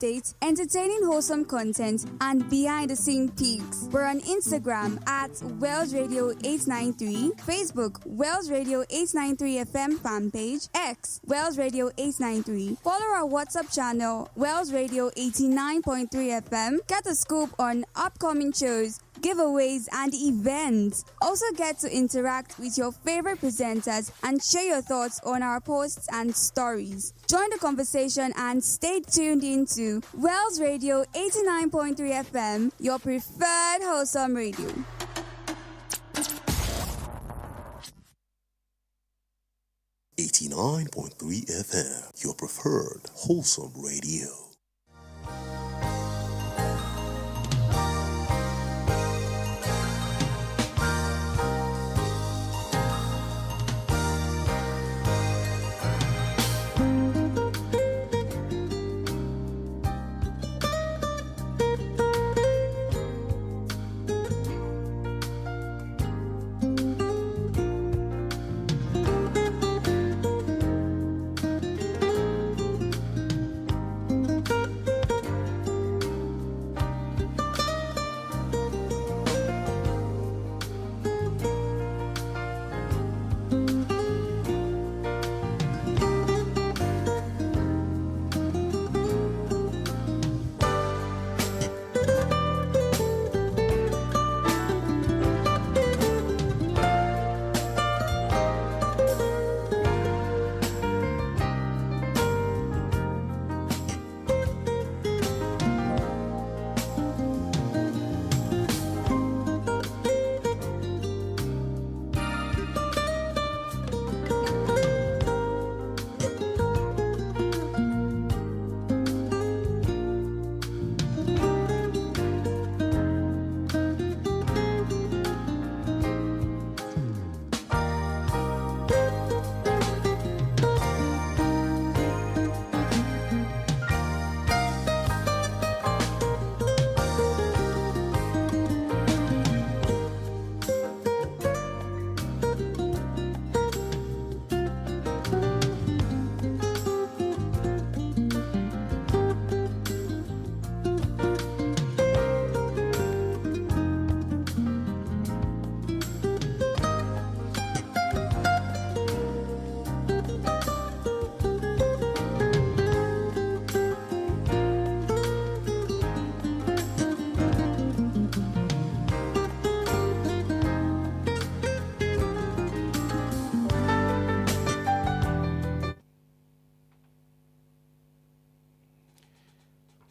updates, entertaining wholesome content, and behind-the-scene peaks. We're on Instagram at Wells Radio 893, Facebook Wells Radio 893 FM fan page, X Wells Radio 893. Follow our WhatsApp channel Wells Radio 89.3 FM. Get a scoop on upcoming shows, giveaways, and events. Also get to interact with your favorite presenters and share your thoughts on our posts and stories. Join the conversation and stay tuned into Wells Radio 89.3 FM, your preferred wholesome radio. FM, your preferred wholesome radio.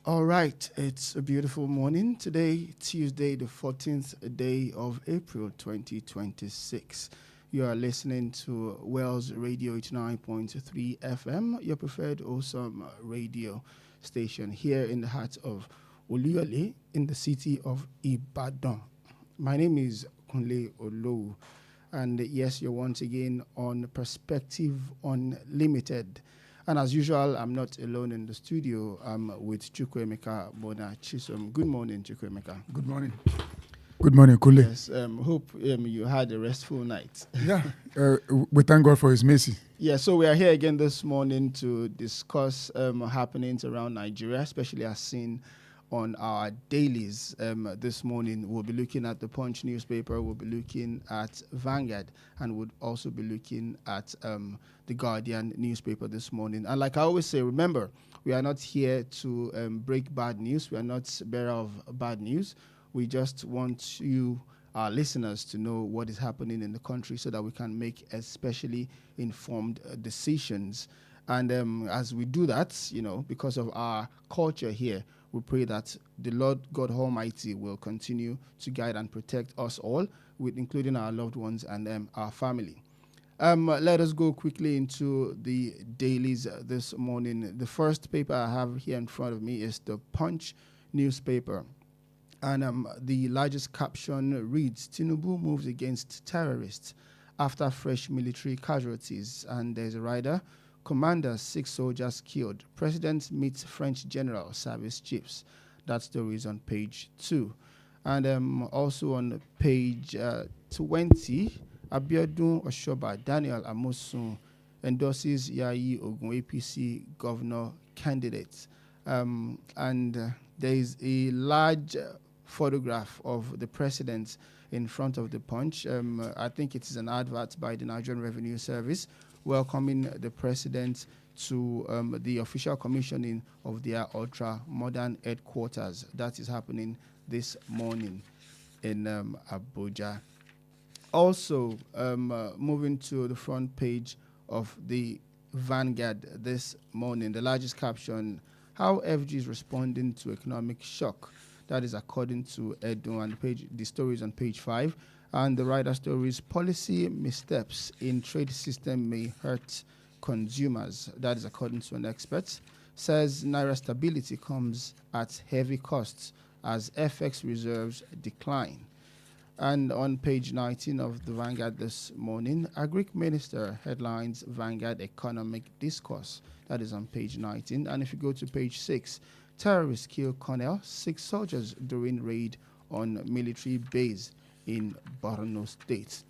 All right, it's a beautiful morning. Today, Tuesday, the 14th day of April, 2026. You are listening to Wells Radio 89.3 FM, your preferred awesome radio station here in the heart of Olowui in the city of Ibadan. My name is Kunle Olowui, and yes, you're once again on Perspective Unlimited. And as usual, I'm not alone in the studio. I'm with Chukwuemeka Bona Chisom. Good morning, Chukwuemeka. Good morning. Good morning, Kunle. Yes, hope you had a restful night. Yeah, we thank God for His mercy. Yeah, so we are here again this morning to discuss happenings around Nigeria, especially as seen on our dailies. This morning, we'll be looking at the Punch newspaper, we'll be looking at Vanguard, and we'll also be looking at the Guardian newspaper this morning. And like I always say, remember, we are not here to break bad news. We are not bearer of bad news. We just want you, our listeners, to know what is happening in the country so that we can make especially informed decisions. And as we do that, because of our culture here, we pray that the Lord God Almighty will continue to guide and protect us all, including our loved ones and our family. Let us go quickly into the dailies this morning. The first paper I have here in front of me is the Punch newspaper. And the largest caption reads, Tinubu moves against terrorists after fresh military casualties. And there's a rider, Commander, 6 soldiers killed. President meets French general service chiefs. That story is on page 2. And also on page 20, Abiodun Oshoba Daniel Amosun endorses Yayi Ogun APC governor candidate. and there is a large photograph of the president in front of the Punch. I think it is an advert by the Nigerian Revenue Service welcoming the president to the official commissioning of their ultra-modern headquarters. That is happening this morning in Abuja. Also, moving to the front page of the Vanguard this morning, the largest caption, how FG is responding to economic shock. That is according to Edo, and the story is on page 5. And the writer story is policy missteps in trade system may hurt consumers. That is according to an expert. Says Naira stability comes at heavy costs as FX reserves decline. And on page 19 of the Vanguard this morning, Agric Minister headlines Vanguard Economic Discourse. That is on page 19. And if you go to page 6, terrorists kill Kunle, 6 soldiers during raid on military base in Borno State.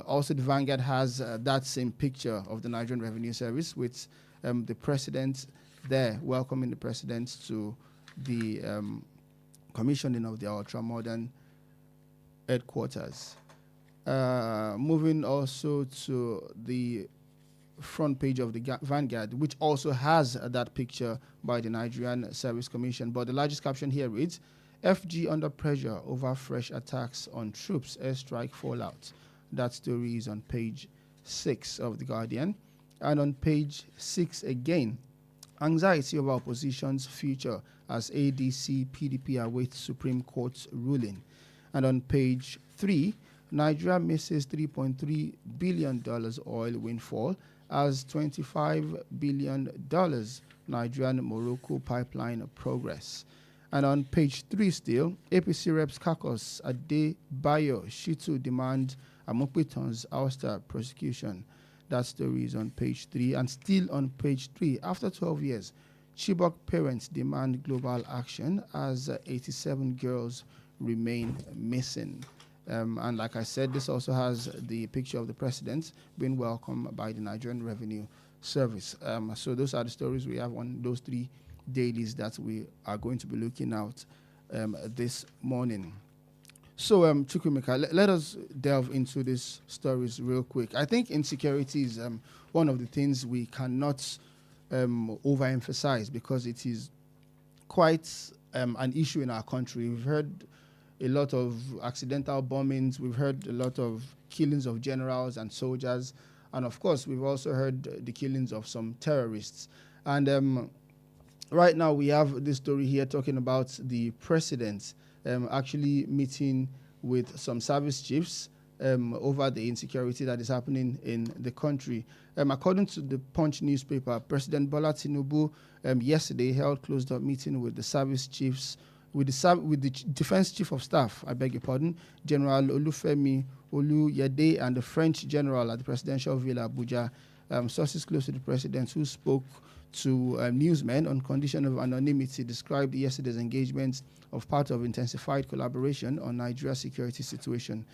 Also, the Vanguard has that same picture of the Nigerian Revenue Service with the president there, welcoming the president to the commissioning of the ultra-modern headquarters. Moving also to the front page of the Vanguard, which also has that picture by the Nigerian Service Commission. But the largest caption here reads, FG under pressure over fresh attacks on troops, airstrike fallout. That story is on page 6 of The Guardian. And on page 6 again, anxiety over opposition's future as ADC PDP awaits Supreme Court's ruling. And on page 3, Nigeria misses $3.3 billion oil windfall as $25 billion Nigerian-Morocco pipeline progress. And on page 3 still, APC Reps Caucus Adebayo Shitu demand Amopiton's ouster prosecution. That story is on page 3. And still on page 3, after 12 years, Chibok parents demand global action as 87 girls remain missing. And like I said, this also has the picture of the president being welcomed by the Nigerian Revenue Service. So those are the stories we have on those 3 dailies that we are going to be looking at this morning. So, Chukwemeka, let us delve into these stories real quick. I think insecurity is one of the things we cannot overemphasize because it is quite an issue in our country. We've heard a lot of accidental bombings. We've heard a lot of killings of generals and soldiers. And, of course, we've also heard the killings of some terrorists. And right now we have this story here talking about the president actually meeting with some service chiefs over the insecurity that is happening in the country. According to the Punch newspaper, President Bola Tinubu yesterday held closed-up meeting with the service chiefs, with the Defense Chief of Staff, I beg your pardon, General Olufemi Oluyede, and the French General at the Presidential Villa Abuja. Sources close to the president who spoke to newsmen on condition of anonymity described yesterday's engagement of part of intensified collaboration on Nigeria's security situation.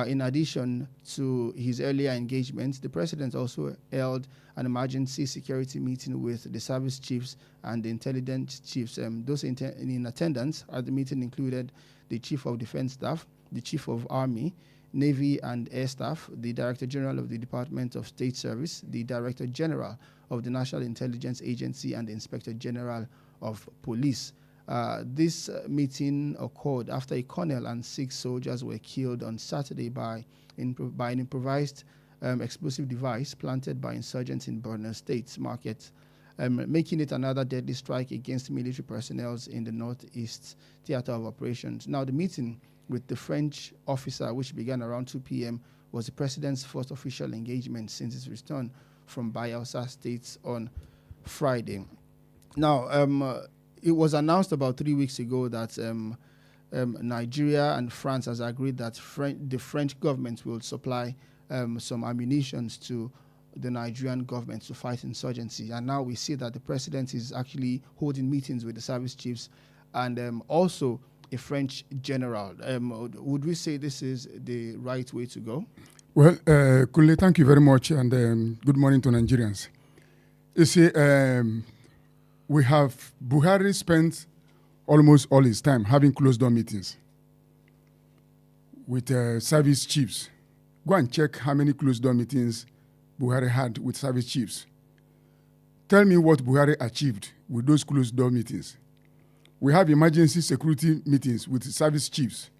In addition to his earlier engagements, the president also held an emergency security meeting with the service chiefs and the intelligence chiefs. Those in attendance at the meeting included the Chief of Defense Staff, the Chief of Army, Navy and Air Staff, the Director General of the Department of State Service, the Director General of the National Intelligence Agency, and the Inspector General of Police. This meeting occurred after a colonel and 6 soldiers were killed on Saturday by an improvised explosive device planted by insurgents in Borno State market, making it another deadly strike against military personnel in the Northeast Theater of Operations. Now, the meeting with the French officer, which began around 2 p.m., was the president's first official engagement since his return from Bayelsa State on Friday. Now, it was announced about 3 weeks ago that Nigeria and France has agreed that the French government will supply some ammunition to the Nigerian government to fight insurgency. And now we see that the president is actually holding meetings with the service chiefs and also a French general. Would we say this is the right way to go? Well, Kunle, thank you very much, and good morning to Nigerians. You see, we have Buhari spent almost all his time having closed-door meetings with service chiefs. Go and check how many closed-door meetings Buhari had with service chiefs. Tell me what Buhari achieved with those closed-door meetings. We have emergency security meetings with service chiefs.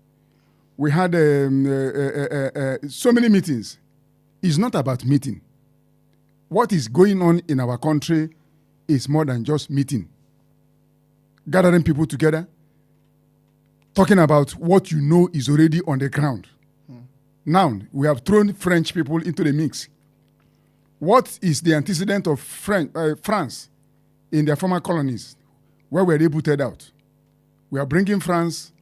We had so many meetings. It's not about meeting. What is going on in our country is more than just meeting. Gathering people together, talking about what you know is already on the ground. Now, we have thrown French people into the mix. What is the antecedent of France in their former colonies, where we were rebooted out? We are bringing France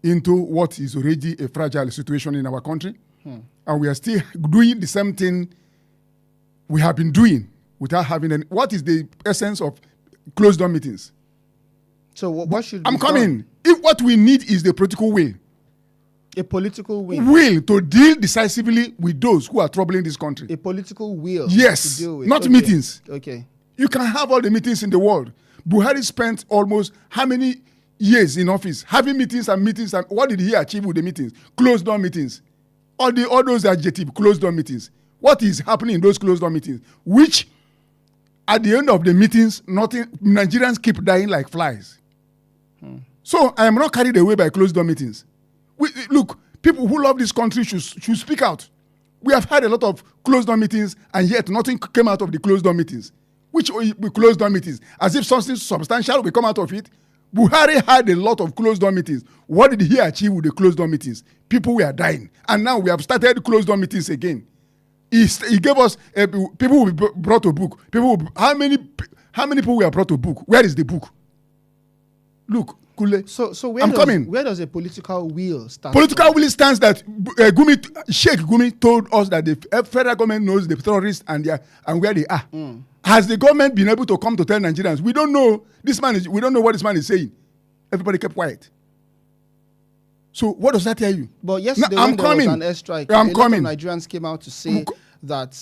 into what is already a fragile situation in our country, and we are still doing the same thing we have been doing without having any. What is the essence of closed-door meetings? So what should I'm coming. If what we need is the political will. A political will. Will to deal decisively with those who are troubling this country. A political will. Yes, to deal with. not meetings. Okay. You can have all the meetings in the world. Buhari spent almost how many years in office having meetings, and what did he achieve with the meetings? Closed-door meetings. All those adjective closed-door meetings. What is happening in those closed-door meetings? Which, at the end of the meetings, Nigerians keep dying like flies. So I am not carried away by closed-door meetings. Look, people who love this country should speak out. We have had a lot of closed-door meetings, and yet nothing came out of the closed-door meetings. Which closed-door meetings? As if something substantial will come out of it. Buhari had a lot of closed-door meetings. What did he achieve with the closed-door meetings? People were dying. And now we have started closed-door meetings again. He gave us, people will be brought to book. How many people were brought to book? Where is the book? Look, Kunle, So where does a political will start? Political will stands that Sheikh Gumi told us that the federal government knows the terrorists and where they are. Has the government been able to come to tell Nigerians? We don't know we don't know what this man is saying. Everybody kept quiet. So what does that tell you? But yesterday when there was an airstrike, a lot of Nigerians came out to say that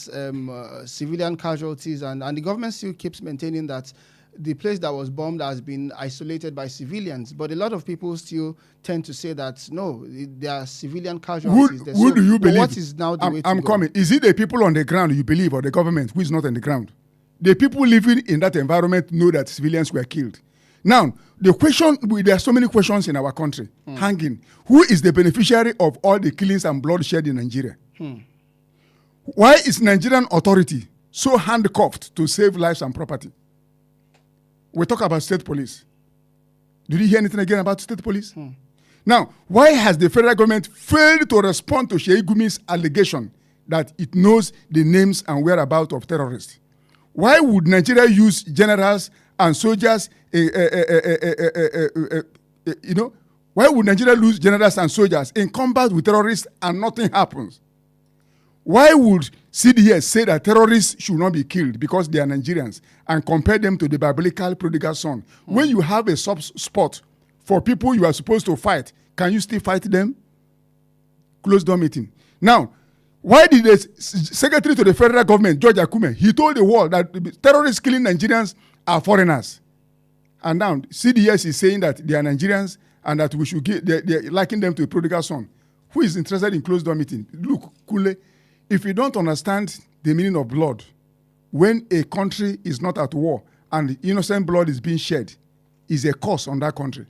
civilian casualties and the government still keeps maintaining that the place that was bombed has been isolated by civilians. But a lot of people still tend to say that, no, there are civilian casualties. Who do you believe? What is now the way to I'm go? coming. Is it the people on the ground you believe, or the government who is not on the ground? The people living in that environment know that civilians were killed. Now, the question, there are so many questions in our country hanging. Who is the beneficiary of all the killings and bloodshed in Nigeria? Why is Nigerian authority so handcuffed to save lives and property? We talk about state police. Did you hear anything again about state police? Now, why has the federal government failed to respond to Sheikh Gumi's allegation that it knows the names and whereabouts of terrorists? Why would Nigeria use generals and soldiers? Why would Nigeria lose generals and soldiers in combat with terrorists and nothing happens? Why would CDS say that terrorists should not be killed because they are Nigerians and compare them to the biblical prodigal son? When you have a soft spot for people you are supposed to fight, can you still fight them? Closed-door meeting. Now, why did the secretary to the federal government, George Akume, he told the world that terrorists killing Nigerians are foreigners. And now CDS is saying that they are Nigerians and that we should they're liking them to a prodigal son. Who is interested in closed-door meeting? Look, Kunle, if you don't understand the meaning of blood, when a country is not at war and innocent blood is being shed, is a curse on that country.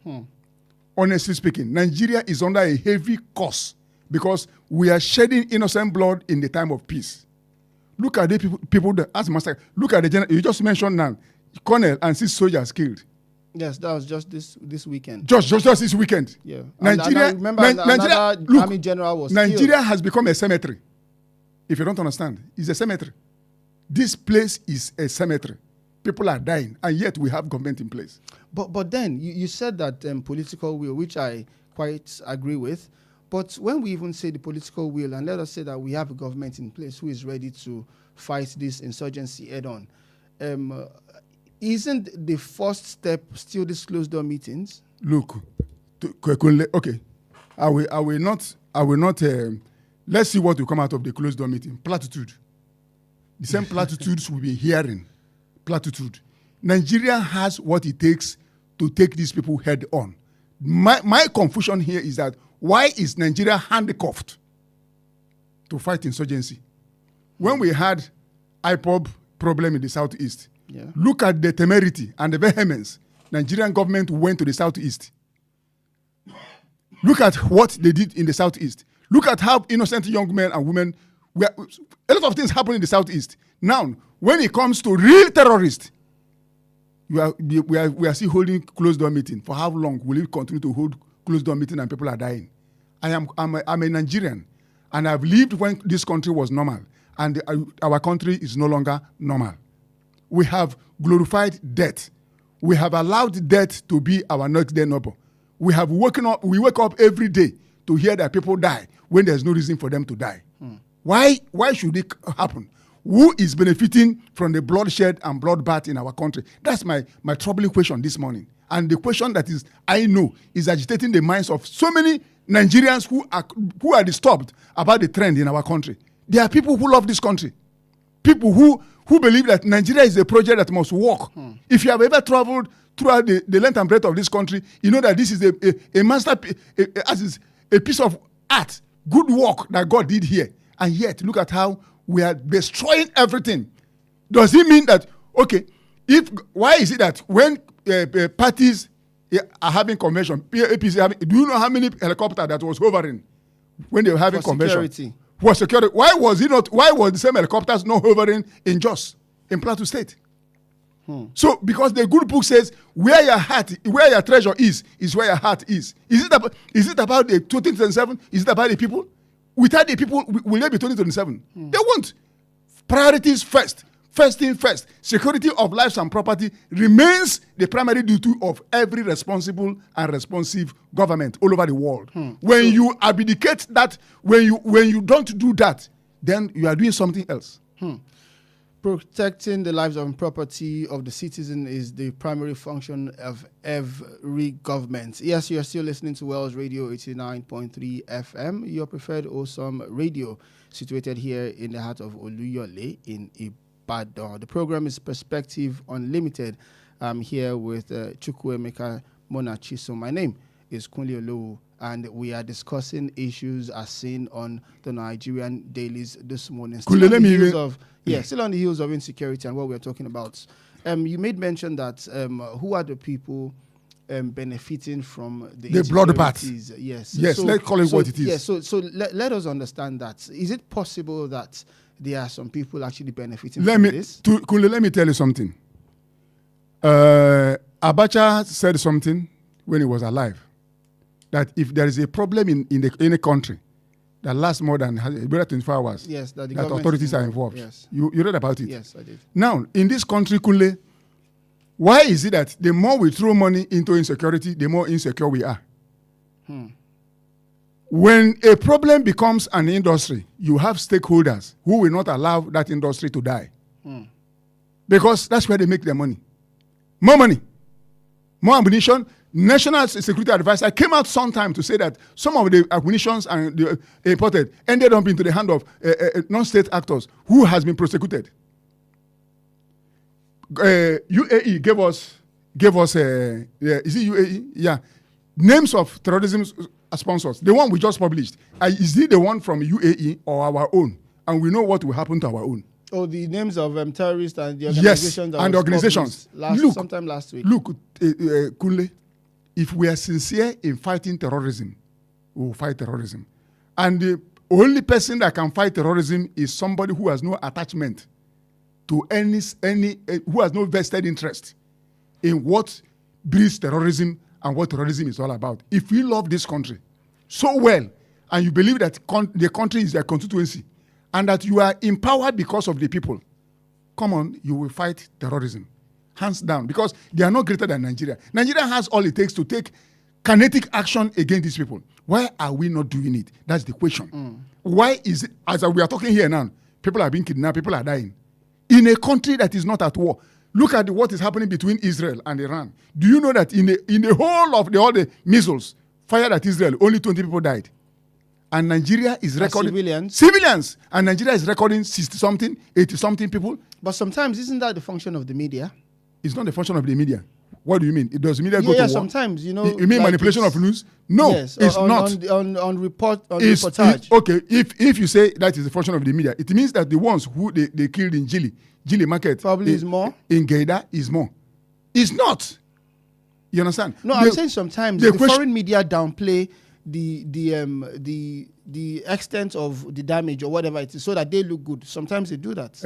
Honestly speaking, Nigeria is under a heavy curse because we are shedding innocent blood in the time of peace. Look at the people that as master. Look at the general. You just mentioned now, Colonel and 6 soldiers killed. Yes, that was just this weekend. Just this weekend. Yeah. Nigeria. And I remember another army general was Nigeria killed. has become a cemetery. If you don't understand, it's a cemetery. This place is a cemetery. People are dying, and yet we have government in place. But then you said that political will, which I quite agree with. But when we even say the political will, and let us say that we have a government in place who is ready to fight this insurgency head-on, isn't the first step still these closed-door meetings? Look, okay, I will not. Let's see what will come out of the closed-door meeting. Platitude. The same platitudes we've been hearing. Platitude. Nigeria has what it takes to take these people head on. My confusion here is that why is Nigeria handcuffed to fight insurgency? When we had IPOB problem in the southeast, look at the temerity and the vehemence. Nigerian government went to the southeast. Look at what they did in the southeast. Look at how innocent young men and women a lot of things happen in the southeast. Now, when it comes to real terrorists, we are still holding closed door meeting. For how long will we continue to hold closed door meeting and people are dying? I'm a Nigerian, and I've lived when this country was normal, and our country is no longer normal. We have glorified death. We have allowed death to be our next day neighbor. We wake up every day to hear that people die when there's no reason for them to die. Why should it happen? Who is benefiting from the bloodshed and bloodbath in our country? That's my troubling question this morning. And the question that I know is agitating the minds of so many Nigerians who are disturbed about the trend in our country. There are people who love this country. People who believe that Nigeria is a project that must work. If you have ever traveled throughout the length and breadth of this country, you know that this is a masterpiece, a piece of art, good work that God did here. And yet, look at how we are destroying everything. Does it mean that, okay, why is it that when parties are having convention, APC do you know how many helicopters that was hovering when they were having convention? Security. For security. Why was the same helicopters not hovering in Jos, in Plateau State? So, because the good book says, where your treasure is where your heart is. Is it about the 2027? Is it about the people? Without the people, will there be 2027? They won't. Priorities first. First thing first. Security of lives and property remains the primary duty of every responsible and responsive government all over the world. When you abdicate that, when you don't do that, then you are doing something else. Protecting the lives and property of the citizen is the primary function of every government. Yes, you're still listening to Wells Radio 89.3 FM, your preferred awesome radio, situated here in the heart of Olowui in Ibadan. The program is Perspective Unlimited. I'm here with Chukwuemeka Monachiso. My name is Kunle Olowui, and we are discussing issues as seen on the Nigerian dailies this morning. Still on the heels of insecurity and what we're talking about. You made mention that who are the people benefiting from the bloodbath? Yes. So, let's call it what it is. Yes. So let us understand that. Is it possible that there are some people actually benefiting from this? Kunle, let me tell you something. Abacha said something when he was alive, that if there is a problem in a country that lasts more than 24 hours, yes, that authorities are involved. Yes. You read about it? Yes, I did. Now, in this country, Kunle, why is it that the more we throw money into insecurity, the more insecure we are? When a problem becomes an industry, you have stakeholders who will not allow that industry to die. Because that's where they make their money. More money, more ammunition. National Security Advisor came out sometime to say that some of the ammunitions and the imported ended up into the hand of non-state actors who has been prosecuted. UAE gave us is it UAE? Yeah, names of terrorism sponsors. The one we just published, is it the one from UAE or our own? And we know what will happen to our own. Oh, the names of terrorists and the organizations. Yes, and the organizations. Sometime last week. Look, Kunle, if we are sincere in fighting terrorism, we will fight terrorism. And the only person that can fight terrorism is somebody who has no attachment to any who has no vested interest in what breeds terrorism and what terrorism is all about. If you love this country so well, and you believe that the country is their constituency, and that you are empowered because of the people, come on, you will fight terrorism. Hands down, because they are not greater than Nigeria. Nigeria has all it takes to take kinetic action against these people. Why are we not doing it? That's the question. Why is it, as we are talking here now, people are being kidnapped, people are dying. In a country that is not at war. Look at what is happening between Israel and Iran. Do you know that in the whole of all the missiles fired at Israel, only 20 people died? And Nigeria is recording... Civilians! And Nigeria is recording 60-something, 80-something people. But sometimes, isn't that the function of the media? It's not the function of the media. What do you mean? Does media go to Yeah, war? sometimes, you know. You mean like manipulation of news? No, yes, it's on, not. On reportage. Okay, if you say that is the function of the media, it means that the ones who they killed in Gili Market Probably is more. In Gaida is more. It's not. You understand? No, I'm saying sometimes the foreign media downplay the extent of the damage or whatever it is, so that they look good. Sometimes they do that.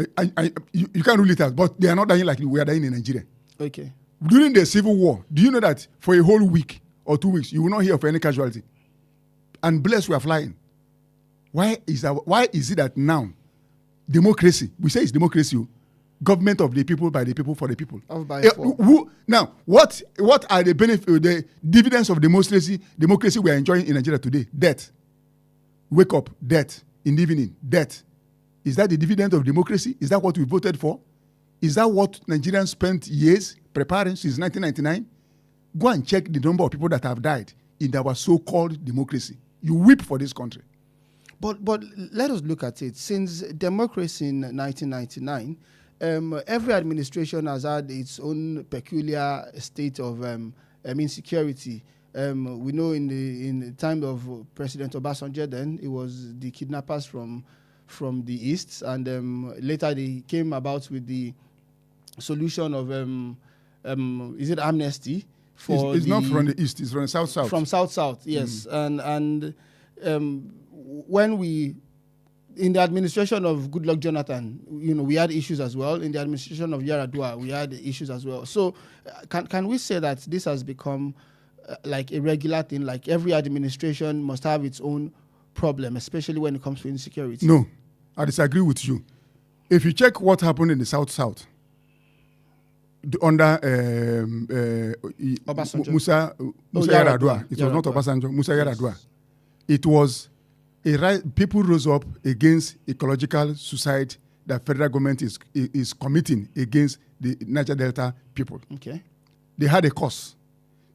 You can't rule it out, but they are not dying like we are dying in Nigeria. Okay. During the civil war, do you know that for a whole week or 2 weeks, you will not hear of any casualty? And bullets were flying. Why is it that now, democracy, we say it's democracy, government of the people, by the people, for the people. Now, what are the benefits, the dividends of democracy we are enjoying in Nigeria today? Death. Wake up, death. In the evening, death. Is that the dividend of democracy? Is that what we voted for? Is that what Nigerians spent years preparing since 1999? Go and check the number of people that have died in our so-called democracy. You weep for this country. But let us look at it. Since democracy in 1999, every administration has had its own peculiar state of insecurity. We know in the time of President Obasanjo, then it was the kidnappers from the east, and later they came about with the solution of is it amnesty for it's not from the east, it's from the south. From south, yes. And when we in the administration of Goodluck Jonathan, we had issues as well. In the administration of Yar'Adua, we had issues as well. So can we say that this has become like a regular thing, like every administration must have its own problem, especially when it comes to insecurity? No, I disagree with you. If you check what happened in the south, under Musa Yar'Adua, it was not Obasanjo, Musa Yar'Adua. It was people rose up against ecological suicide that federal government is committing against the Niger Delta people. Okay. They had a cause.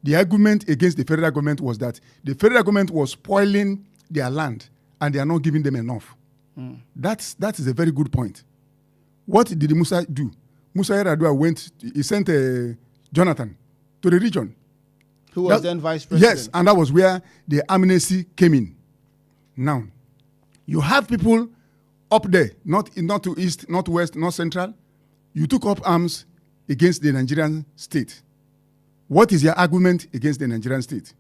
The argument against the federal government was that the federal government was spoiling their land and they are not giving them enough. That is a very good point. What did Musa do? Musa Yar'Adua he sent Jonathan to the region. Who was then vice president. Yes, and that was where the amnesty came in. Now, you have people up there, not to east, not west, not central. You took up arms against the Nigerian state. What is your argument against the Nigerian state?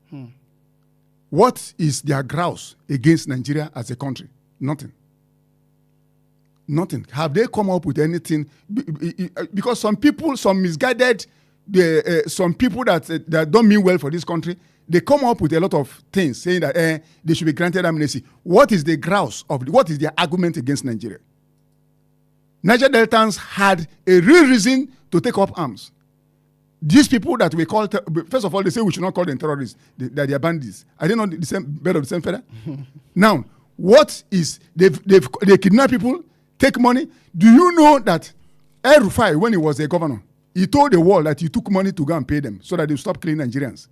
What is their grouse against Nigeria as a country? Nothing. Have they come up with anything? Because some misguided, some people that don't mean well for this country, they come up with a lot of things saying that they should be granted amnesty. What is the grouse what is their argument against Nigeria? Niger Deltans had a real reason to take up arms. These people that we call, first of all, they say we should not call them terrorists, that they are bandits. Are they not the same bird of the same feather? Now, what is, they kidnap people, take money. Do you know that El Rufai, when he was a governor, he told the world that he took money to go and pay them so that they stop killing Nigerians.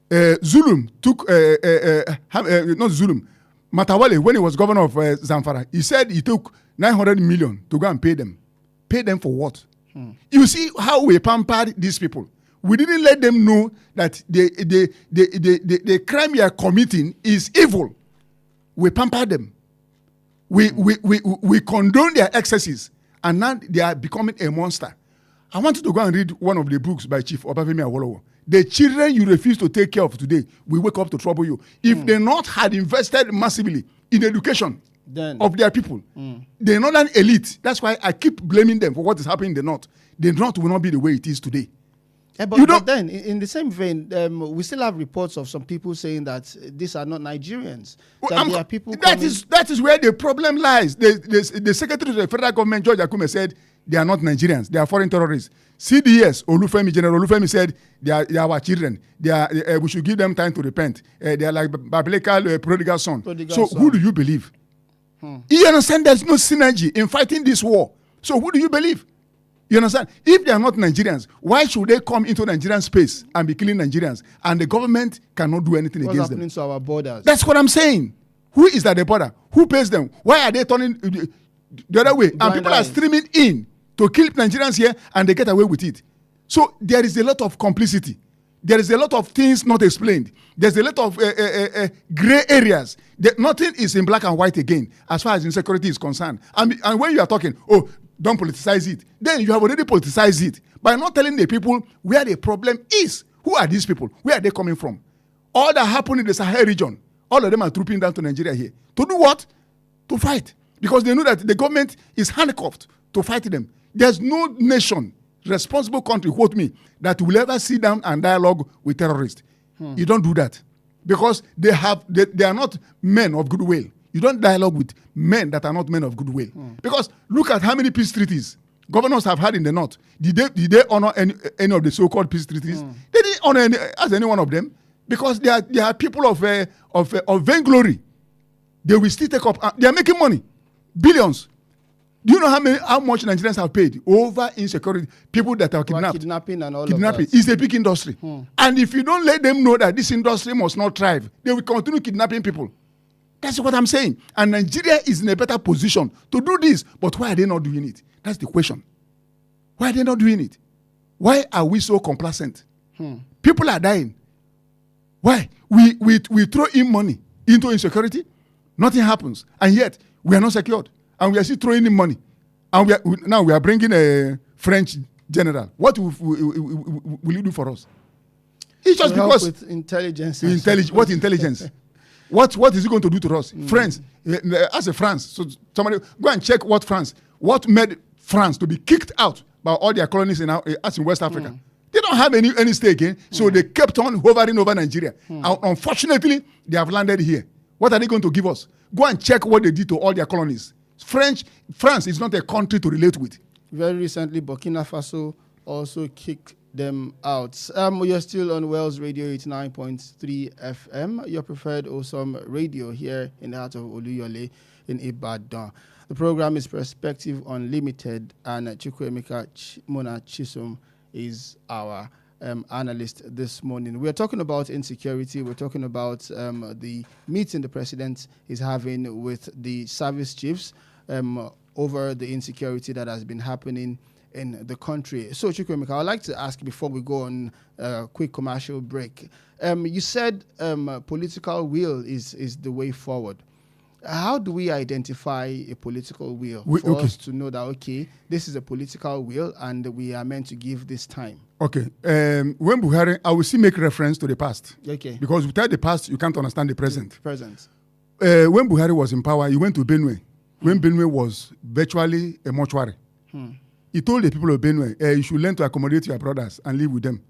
Zulum took, not Zulum, Matawale, when he was governor of Zamfara, he said he took 900 million to go and pay them. Pay them for what? You see how we pampered these people. We didn't let them know that the crime they are committing is evil. We pampered them. We condone their excesses, and now they are becoming a monster. I want you to go and read one of the books by Chief Obafemi Awolowo. The children you refuse to take care of today will wake up to trouble you. If they not had invested massively in education of their people, the northern elite, that's why I keep blaming them for what is happening in the north. The north will not be the way it is today. Yeah, but then, in the same vein, we still have reports of some people saying that these are not Nigerians. That there are people that is where the problem lies. The Secretary of the Federal Government, George Akume, said they are not Nigerians. They are foreign terrorists. CDS, General Olufemi said they are our children. We should give them time to repent. They are like biblical prodigal son. Who do you believe? You understand there's no synergy in fighting this war. So who do you believe? You understand? If they are not Nigerians, why should they come into Nigerian space and be killing Nigerians? And the government cannot do anything against them. What's happening to our borders? That's what I'm saying. Who is at the border? Who pays them? Why are they turning the other way? And people are streaming in to kill Nigerians here, and they get away with it. So there is a lot of complicity. There is a lot of things not explained. There's a lot of gray areas. Nothing is in black and white again as far as insecurity is concerned. And when you are talking, oh, don't politicize it, then you have already politicized it by not telling the people where the problem is. Who are these people? Where are they coming from? All that happened in the Sahel region, all of them are trooping down to Nigeria here. To do what? To fight. Because they know that the government is handcuffed to fight them. There's no nation, responsible country, quote me, that will ever sit down and dialogue with terrorists. You don't do that. Because they are not men of goodwill. You don't dialogue with men that are not men of goodwill. Because look at how many peace treaties governors have had in the north. Did they honor any of the so-called peace treaties? They didn't honor any one of them. Because they are people of vainglory. They will still take up. They are making money, billions. Do you know how much Nigerians have paid over insecurity? People that are kidnapped. Kidnapping and all Kidnapping of that. is a big industry. And if you don't let them know that this industry must not thrive, they will continue kidnapping people. That's what I'm saying. And Nigeria is in a better position to do this. But why are they not doing it? That's the question. Why are they not doing it? Why are we so complacent? People are dying. Why? We throw in money into insecurity. Nothing happens. And yet, we are not secured. And we are still throwing in money. And now we are bringing a French general. What will you do for us? It's just because... with intelligence. What intelligence? What is it going to do to us? France. As a France. So somebody go and check what made France to be kicked out by all their colonies in West Africa. They don't have any stake in, so they kept on hovering over Nigeria. And unfortunately, they have landed here. What are they going to give us? Go and check what they did to all their colonies. France is not a country to relate with. Very recently, Burkina Faso also kicked them out. You're still on Wells Radio 89.3 FM, your preferred awesome radio here in the heart of Oluyole in Ibadan. The program is Perspective Unlimited, and Chukwuemeka Mona Chisum is our analyst this morning. We're talking about insecurity. We're talking about the meeting the president is having with the service chiefs over the insecurity that has been happening in the country. So, Chukwuemeka, I'd like to ask before we go on a quick commercial break. You said political will is the way forward. How do we identify a political will for us to know that, okay, this is a political will and we are meant to give this time? Okay. When Buhari, I will still make reference to the past. Okay. Because without the past, you can't understand the present. Present. When Buhari was in power, he went to Benue. When Benue was virtually a mortuary. He told the people of Benue, you should learn to accommodate your brothers and live with them.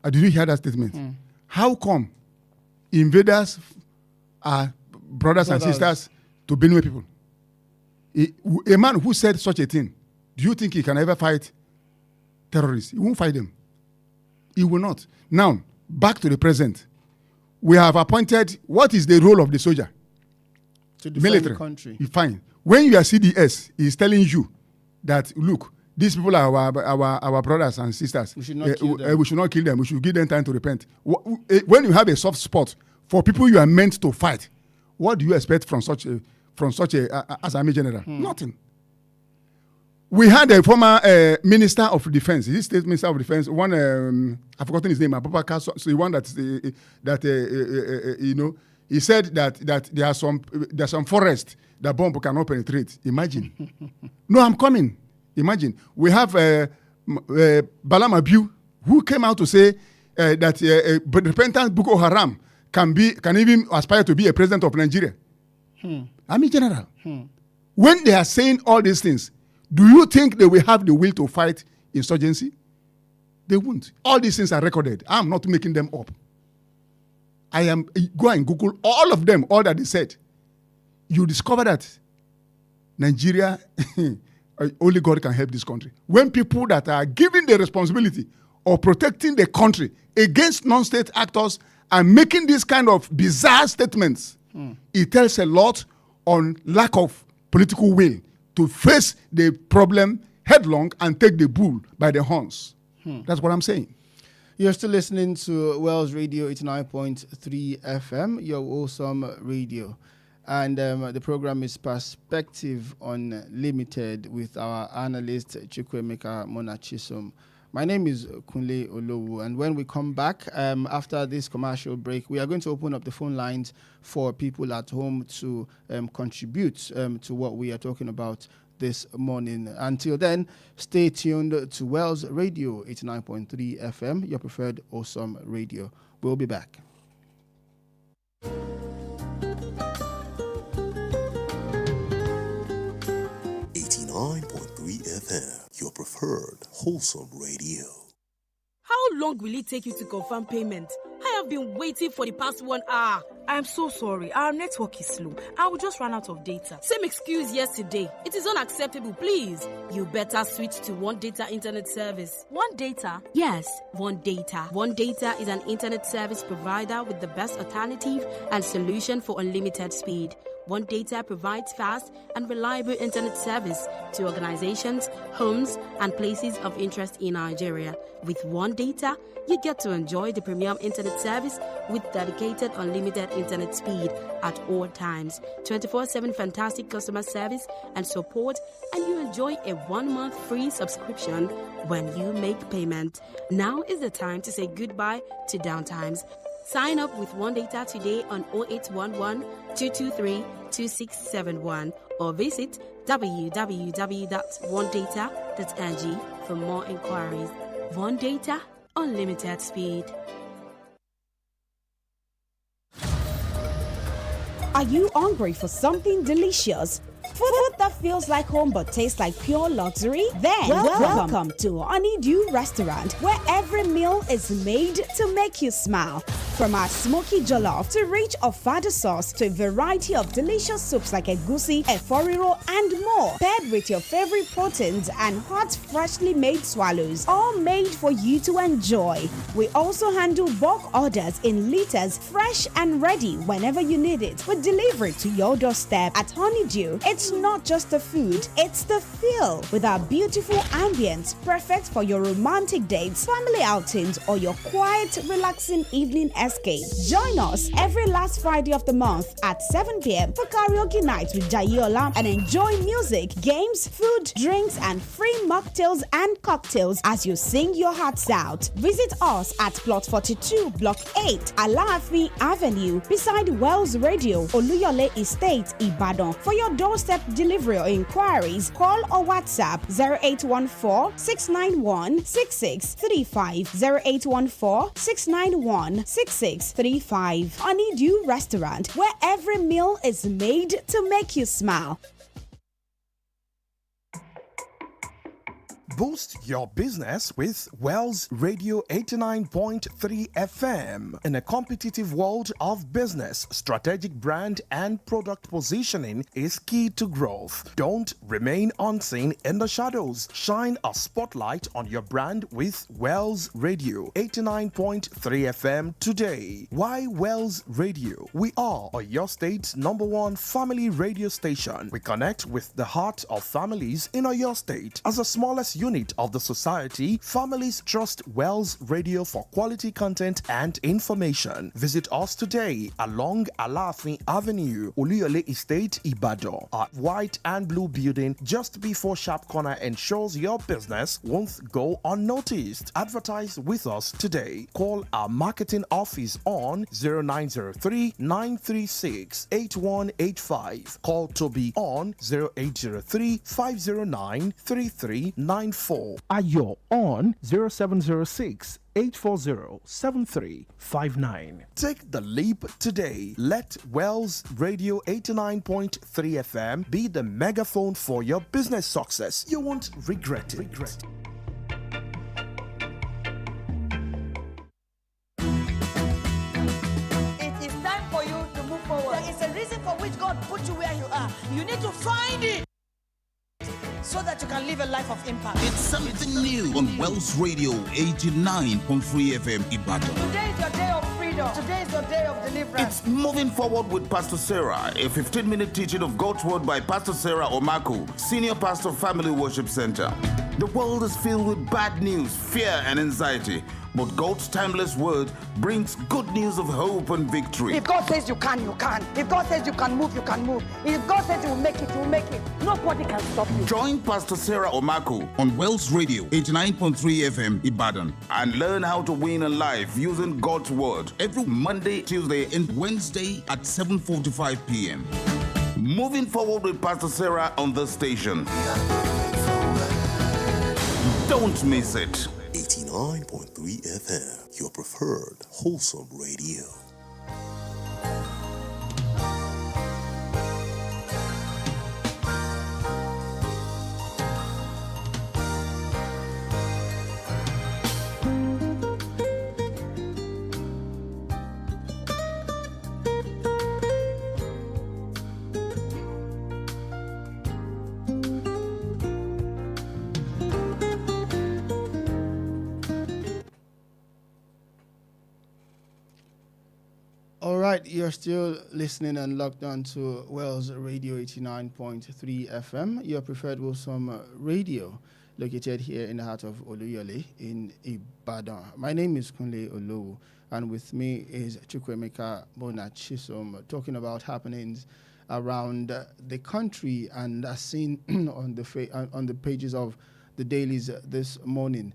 Did you hear that statement? How come invaders are brothers and sisters to Benue people? A man who said such a thing, do you think he can ever fight terrorists? He won't fight them. He will not. Now, back to the present. We have appointed, what is the role of the soldier? To defend Military. the country. Fine. When you are CDS, he is telling you that, look, these people are our brothers and sisters. We should not kill them. We should not kill them. We should give them time to repent. When you have a soft spot for people you are meant to fight, what do you expect from such a as Army General? Nothing. We had a former Minister of Defense. Is State Minister of Defense? One I've forgotten his name. Abubakar. So the one he said that there are some forest that bomb cannot penetrate. Imagine. No, I'm coming. Imagine. We have Bala Mabiu, who came out to say that repentant Boko Haram can even aspire to be a president of Nigeria. Army General. When they are saying all these things, do you think they will have the will to fight insurgency? They won't. All these things are recorded. I'm not making them up. Go and Google all of them, all that they said. You discover that Nigeria, only God can help this country. When people that are given the responsibility of protecting the country against non-state actors are making these kind of bizarre statements, it tells a lot on lack of political will to face the problem headlong and take the bull by the horns. That's what I'm saying. You're still listening to Wells Radio 89.3 FM, your awesome radio. And the program is Perspective Unlimited with our analyst Chukwemeka Monachisum. My name is Kunle Olowui, and when we come back after this commercial break, we are going to open up the phone lines for people at home to contribute to what we are talking about this morning. Until then, stay tuned to Wells Radio 89.3 FM, your preferred awesome radio. We'll be back. 89.3 FM, your preferred wholesome radio. How long will it take you to confirm payment? I have been waiting for the past 1 hour. I'm so sorry. Our network is slow. I will just run out of data. Same excuse yesterday. It is unacceptable, please. You better switch to One Data Internet Service. One Data? Yes, One Data. One Data is an internet service provider with the best alternative and solution for unlimited speed. One Data provides fast and reliable internet service to organizations, homes, and places of interest in Nigeria. With One Data, you get to enjoy the premium internet service with dedicated unlimited internet speed at all times, 24/7 fantastic customer service and support, and you enjoy a 1-month free subscription when you make payment. Now is the time to say goodbye to downtimes. Sign up with One Data today on 0811 223 2671 or visit www.onedata.ng for more inquiries. One Data, unlimited speed. Are you hungry for something delicious? Food that feels like home but tastes like pure luxury? Then welcome to Honeydew Restaurant, where every meal is made to make you smile. From our smoky jollof to rich ofada sauce to a variety of delicious soups like egusi, eforiro, and more, paired with your favorite proteins and hot, freshly made swallows, all made for you to enjoy. We also handle bulk orders in liters, fresh and ready whenever you need it. We deliver it to your doorstep. At Honeydew, it's not just the food, it's the feel. With our beautiful ambience, perfect for your romantic dates, family outings, or your quiet, relaxing evening escape. Join us every last Friday of the month at 7 p.m. for karaoke night with Jayola and enjoy music, games, food, drinks, and free mocktails and cocktails as you sing your hearts out. Visit us at Plot 42, Block 8, Alaafin Avenue, beside Wells Radio, Oluyole Estate, Ibadan. For your doorstep delivery or inquiries, call or WhatsApp 0814-691-6635, 0814-691-6635. Honeydew Restaurant, where every meal is made to make you smile. Boost your business with Wells Radio 89.3 FM. In a competitive world of business, strategic brand and product positioning is key to growth. Don't remain unseen in the shadows. Shine a spotlight on your brand with Wells Radio 89.3 FM today. Why Wells Radio? We are your state's #1 family radio station. We connect with the heart of families in your state. As the smallest unit of the society, families trust Wells Radio for quality content and information. Visit us today along Alaafin Avenue, Oluyole Estate, Ibadan. Our white and blue building just before Sharp Corner ensures your business won't go unnoticed. Advertise with us today. Call our marketing office on 0903 936 8185. Call Toby on 0803 509 3394. Ayo on 0706 840-7359. Take the leap today. Let Wells Radio 89.3 FM be the megaphone for your business success. You won't regret it. It is time for you to move forward. There is a reason for which God put you where you are. You need to find it so that you can live a life of impact. It's something new on Wells Radio 89.3 FM Ibadan. Today is your day of freedom. Today is your day of deliverance. It's Moving Forward with Pastor Sarah, a 15-minute teaching of God's Word by Pastor Sarah Omako, Senior Pastor, Family Worship Center. The world is filled with bad news, fear, and anxiety. But God's timeless word brings good news of hope and victory. If God says you can, you can. If God says you can move, you can move. If God says you will make it, you will make it. Nobody can stop you. Join Pastor Sarah Omaku on Wells Radio 89.3 FM Ibadan and learn how to win in life using God's word every Monday, Tuesday, and Wednesday at 7:45 p.m. Moving forward with Pastor Sarah on this station. Don't miss it. 89.3 FM, your preferred wholesome radio. All right, you're still listening and locked on to Wells Radio 89.3 FM, your preferred wholesome radio, located here in the heart of Olowui in Ibadan. My name is Kunle Olowui, and with me is Chukwemeka Bonachisom, talking about happenings around the country and as seen on the pages of the dailies this morning.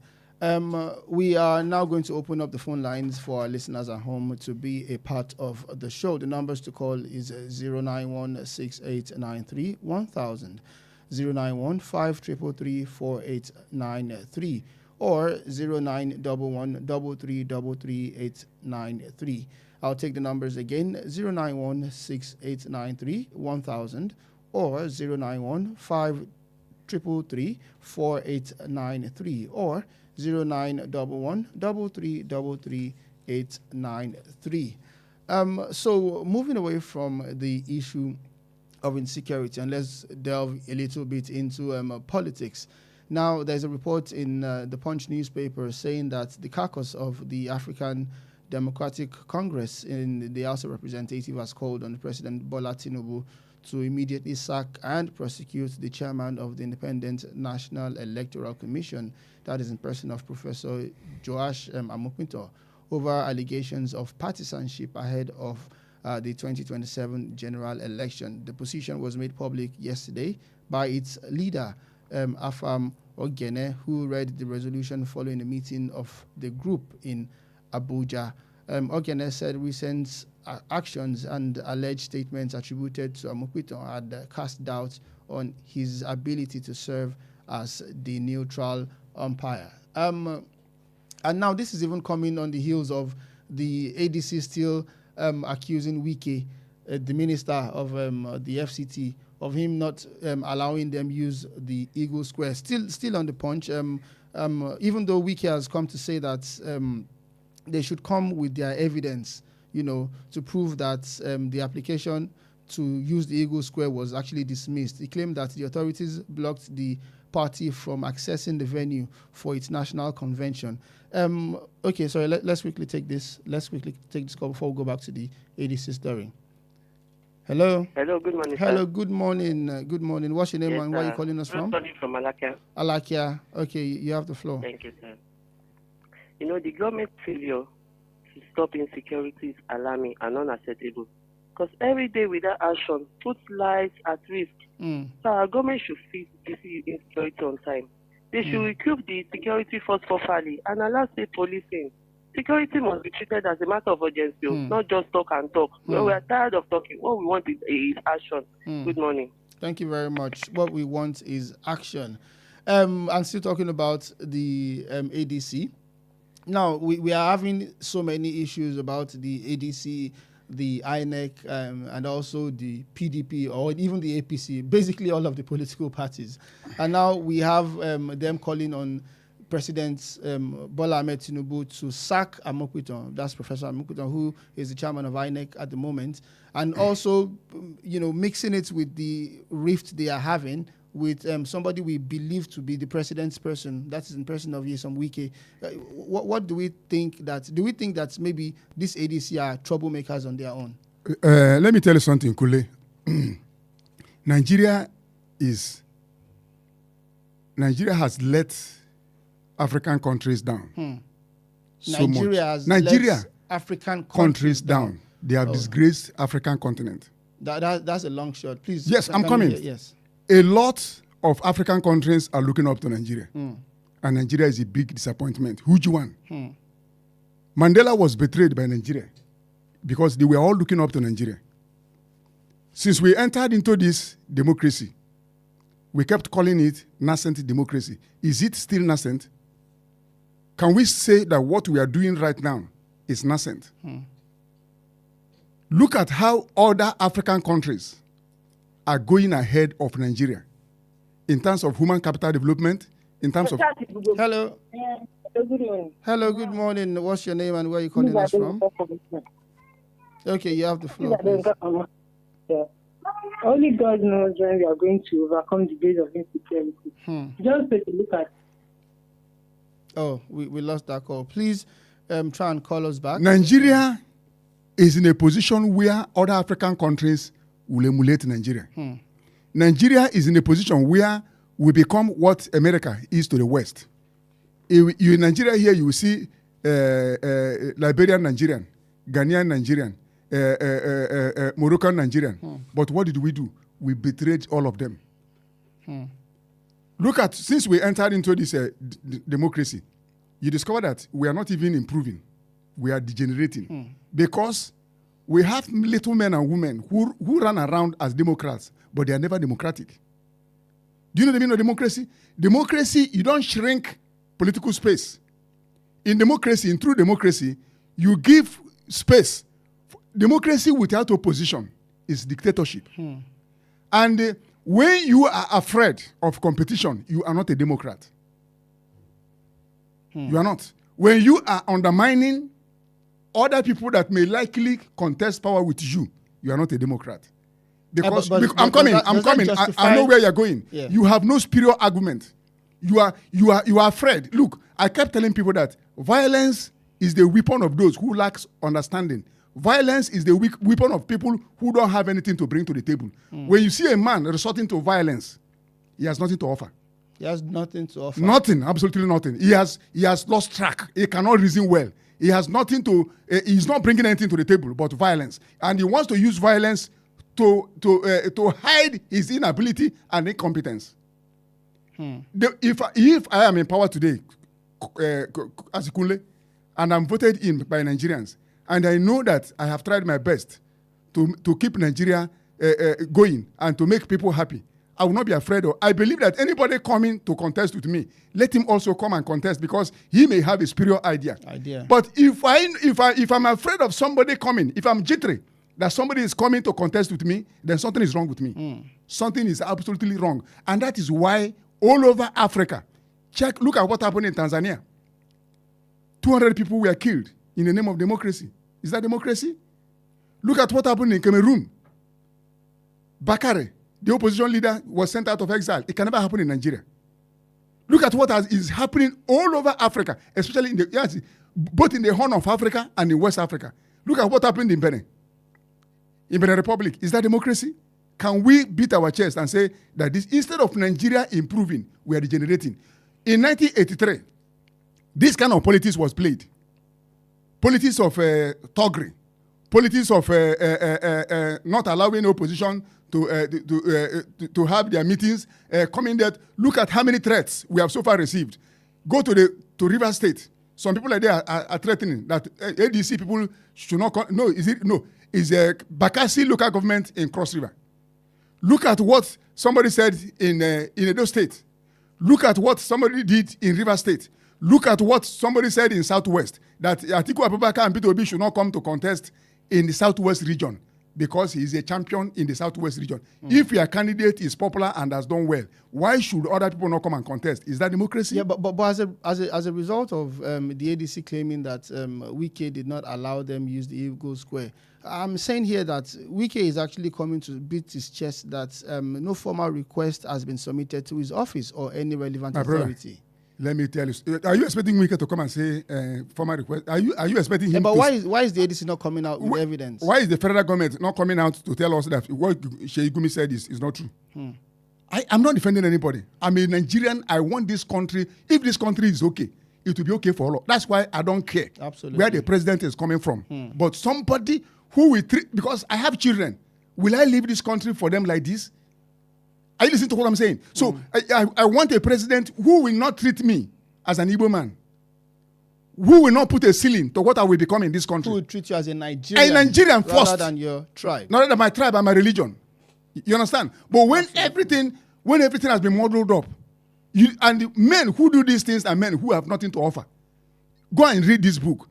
We are now going to open up the phone lines for our listeners at home to be a part of the show. The numbers to call is 09168931000, 09153334893, or 091133333893. I'll take the numbers again, 09168931000, or 09153334893, or 0911-3333-893. So moving away from the issue of insecurity, and let's delve a little bit into politics. Now, there's a report in the Punch newspaper saying that the caucus of the African Democratic Congress in the House of Representatives has called on President Bola Tinubu to immediately sack and prosecute the chairman of the Independent National Electoral Commission, that is in person of Professor Joash Amokunto, over allegations of partisanship ahead of the 2027 general election. The position was made public yesterday by its leader, Afam Ogene, who read the resolution following a meeting of the group in Abuja. Ogene said recent actions and alleged statements attributed to Amokwito had cast doubt on his ability to serve as the neutral umpire. And now this is even coming on the heels of the ADC still accusing Wike, the minister of the FCT, of him not allowing them use the Eagle Square. Still on the Punch, even though Wike has come to say that they should come with their evidence, to prove that the application to use the Eagle Square was actually dismissed. He claimed that the authorities blocked the party from accessing the venue for its national convention. Okay, sorry, let's quickly take this. Let's quickly take this call before we go back to the ADC story. Hello. Hello, good morning, Hello, sir. Good morning. Good morning. What's your name and where are you calling us from? I'm calling from Alakia. Alakia. Okay, you have the floor. Thank you, sir. The government failure to stop insecurity is alarming and unacceptable. Because every day without action puts lives at risk. So our government should fix this insecurity on time. They should equip the security force properly and allow state policing. Security must be treated as a matter of urgency, not just talk and talk. When we are tired of talking, what we want is action. Good morning. Thank you very much. What we want is action. I'm still talking about the ADC. Now, we are having so many issues about the ADC, the INEC, and also the PDP or even the APC, basically all of the political parties. And now we have them calling on President Bola Ahmed Tinubu to sack Amokwito, that's Professor Amokwito, who is the chairman of INEC at the moment, and also, mixing it with the rift they are having with somebody we believe to be the president's person, that is in person of Nyesom Wike. What do we think that maybe these ADC are troublemakers on their own? Let me tell you something, Kunle. Nigeria has let African countries down. so Nigeria much. has Nigeria, let African countries down. They have disgraced African continent. That's a long shot. Please. Yes, I'm coming. Yes. A lot of African countries are looking up to Nigeria. And Nigeria is a big disappointment. Huge one. Mandela was betrayed by Nigeria because they were all looking up to Nigeria. Since we entered into this democracy, we kept calling it nascent democracy. Is it still nascent? Can we say that what we are doing right now is nascent? Look at how other African countries are going ahead of Nigeria in terms of human capital development, in terms of... Hello. Good morning. Hello, good morning. What's your name and where are you calling us from? Okay, you have the floor, please. Yeah. Only God knows when we are going to overcome the days of insecurity. Just take a look at... Oh, we lost that call. Please try and call us back. Nigeria is in a position where other African countries will emulate Nigeria. Nigeria is in a position where we become what America is to the West. In Nigeria here, you will see Liberian Nigerian, Ghanaian Nigerian, Moroccan Nigerian. But what did we do? We betrayed all of them. Look at, since we entered into this democracy, you discover that we are not even improving. We are degenerating. Because we have little men and women who run around as Democrats, but they are never democratic. Do you know the meaning of democracy? Democracy, you don't shrink political space. In democracy, in true democracy, you give space. Democracy without opposition is dictatorship. And when you are afraid of competition, you are not a Democrat. You are not. When you are undermining other people that may likely contest power with you, you are not a Democrat. Because I'm coming. I know where you're going. Yeah. You have no superior argument. You are afraid. Look, I kept telling people that violence is the weapon of those who lack understanding. Violence is the weapon of people who don't have anything to bring to the table. When you see a man resorting to violence, he has nothing to offer. He has nothing to offer. Nothing, absolutely nothing. He has lost track. He cannot reason well. He has nothing to. He's not bringing anything to the table but violence, and he wants to use violence to hide his inability and incompetence. If I am in power today, as Kunle, and I'm voted in by Nigerians, and I know that I have tried my best to keep Nigeria going and to make people happy, I will not be afraid of. I believe that anybody coming to contest with me, let him also come and contest because he may have a superior idea. But if I'm afraid of somebody coming, if I'm jittery that somebody is coming to contest with me, then something is wrong with me. Something is absolutely wrong, and that is why all over Africa, look at what happened in Tanzania. 200 people were killed in the name of democracy. Is that democracy? Look at what happened in Cameroon. Bakare, the opposition leader, was sent out of exile. It can never happen in Nigeria. Look at what is happening all over Africa, especially both in the Horn of Africa and in West Africa. Look at what happened in Benin. In Benin Republic. Is that democracy? Can we beat our chest and say that instead of Nigeria improving, we are degenerating? In 1983, this kind of politics was played. Politics of thuggery. Politics of not allowing opposition to have their meetings. Coming there, look at how many threats we have so far received. Go to Rivers State. Some people like there are threatening that ADC people should not come. No, it's a Bakassi local government in Cross River. Look at what somebody said in Edo State. Look at what somebody did in River State. Look at what somebody said in Southwest, that Atiku Abubakar and Peter Obi should not come to contest in the Southwest region because he is a champion in the Southwest region. If your candidate is popular and has done well, why should other people not come and contest? Is that democracy? Yeah, but as a result of the ADC claiming that Wike did not allow them use the Eagle Square, I'm saying here that Wike is actually coming to beat his chest that no formal request has been submitted to his office or any relevant authority. Let me tell you. Are you expecting Wike to come and say formal request? Are you expecting him? But why is the ADC not coming out with evidence? Why is the federal government not coming out to tell us that what Sheyi Gumi said is not true? I'm not defending anybody. I'm a Nigerian. I want this country. If this country is okay, it will be okay for all. That's why I don't care where the president is coming from. But somebody who will treat, because I have children, will I leave this country for them like this? Are you listening to what I'm saying? So I want a president who will not treat me as an Igbo man, who will not put a ceiling to what I will become in this country. Who will treat you as a Nigerian, first, rather than your tribe. Not than my tribe and my religion. You understand? But when everything has been modeled up, and the men who do these things are men who have nothing to offer. Go and read this book,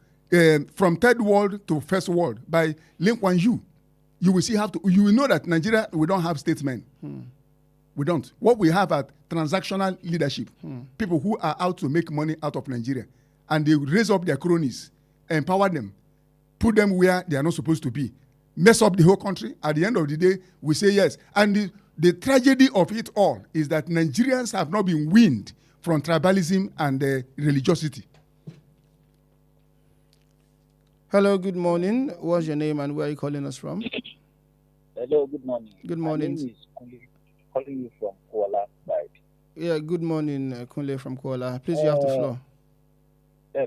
From Third World to First World by Lin Kuan Yew. You will see you will know that Nigeria, we don't have statesmen. We don't. What we have are transactional leadership. People who are out to make money out of Nigeria. And they raise up their cronies, empower them, put them where they are not supposed to be, mess up the whole country. At the end of the day, we say yes. And the tragedy of it all is that Nigerians have not been weaned from tribalism and religiosity. Hello, good morning. What's your name and where are you calling us from? Hello, good morning. Good morning. My name is Kunle, calling you from Kuala side. Yeah, good morning, Kunle from Kuala. Please, you have the floor.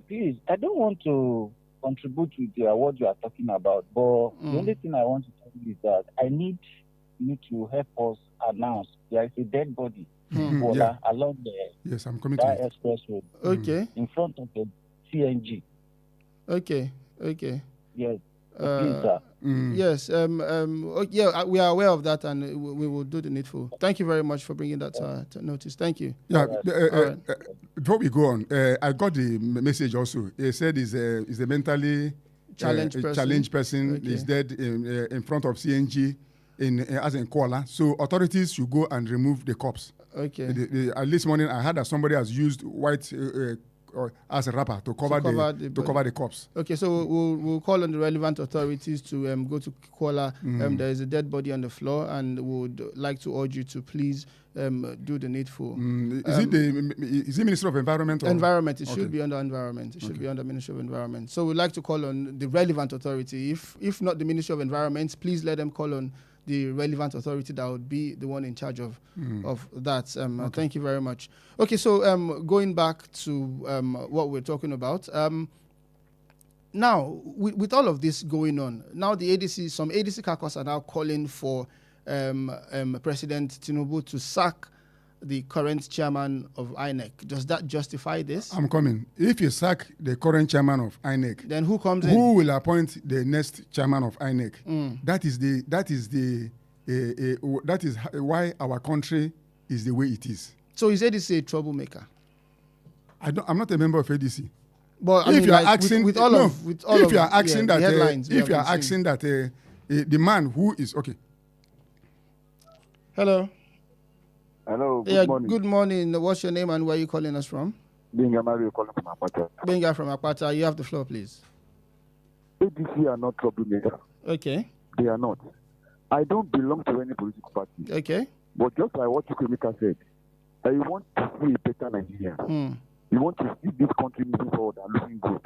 Please, I don't want to contribute with what you are talking about, but the only thing I want to tell you is that I need you to help us announce there is a dead body in Kuala along the I'm coming to expressway. Okay. In front of the CNG. Okay. Yes. Please, sir. Yes. We are aware of that, and we will do the needful. Thank you very much for bringing that to notice. Thank you. Yeah. Before we go on, I got the message also. It said is a mentally challenged person is dead in front of CNG as in Kuala. So authorities should go and remove the corpse. Okay. This morning I heard that somebody has used white as a wrapper to cover the corpse. Okay, so we'll call on the relevant authorities to go to Kuala. There is a dead body on the floor, and we would like to urge you to please do the needful. Is it Minister of Environment? Environment. It should be under Environment. It should be under Ministry of Environment. So we'd like to call on the relevant authority. If not the Ministry of Environment, please let them call on the relevant authority that would be the one in charge of that. Thank you very much. Okay, so going back to what we're talking about. Now, with all of this going on, now some ADC caucus are now calling for President Tinubu to sack the current chairman of INEC. Does that justify this? I'm coming. If you sack the current chairman of INEC, then who comes in? Who will appoint the next chairman of INEC? That is why our country is the way it is. So is ADC a troublemaker? I'm not a member of ADC. But if you are asking, if you are asking that the man who is okay. Hello. Hello, good morning. Good morning. What's your name and where are you calling us from? Benga Mario calling from Apata. Benga from Apata. You have the floor, please. ADC are not troublemakers. Okay. They are not. I don't belong to any political party. Okay. But just like what Chukwemeka said, I want to see a better Nigeria. We want to see this country moving forward and looking good.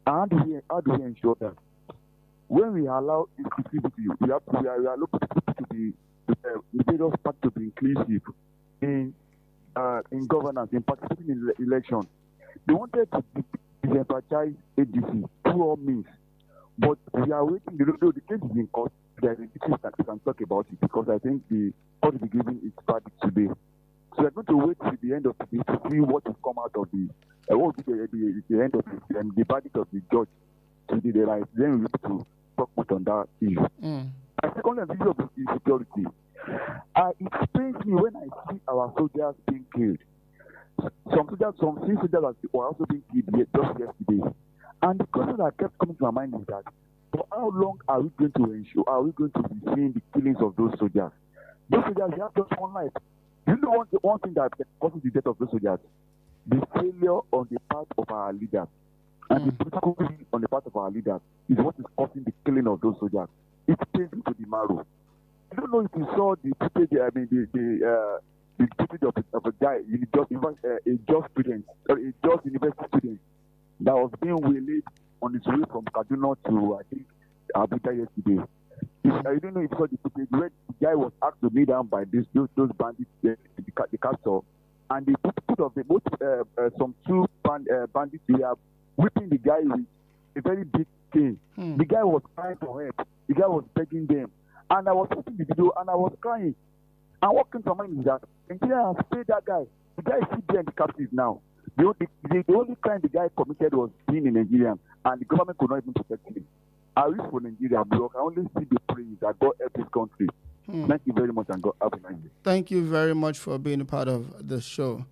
How do we ensure that? When we allow inclusivity, we are looking for people to be the various parts to be inclusive in governance, in participating in the election. They wanted to disenfranchise ADC through all means. But we are waiting. The case is in court. There is issues that we can talk about it because I think the court will be giving its verdict today. So we're going to wait till the end of the day to see what will come out of what will be the end of the verdict of the judge today. Then we'll be able to talk much on that issue. Secondly, on the issue of insecurity, it pains me when I see our soldiers being killed. Some few soldiers were also being killed just yesterday. And the question that kept coming to my mind is that for how long are we going to ensure, are we going to be seeing the killings of those soldiers? Those soldiers, they have just one life. You know one thing that causes the death of those soldiers? The failure on the part of our leaders. And the political will on the part of our leaders is what is causing the killing of those soldiers. It pains me to the marrow. I don't know if you saw the footage, the footage of a guy, a just student, or a just university student that was being waylaid on his way from Kaduna to, I think, Abuja yesterday. I don't know if you saw the footage where the guy was asked to kneel down by those bandits, the castle, and they put of the both some two bandits here whipping the guy with a very big cane. The guy was crying for help. The guy was begging them, and I was watching the video and I was crying. And what came to my mind is that Nigeria has paid that guy. The guy is still there in the captive now. The only crime the guy committed was being a Nigerian, and the government could not even protect him. I wish for Nigeria, but I can only see the praise that God help this country. Thank you very much, and God have a nice day. Thank you very much for being a part of the show.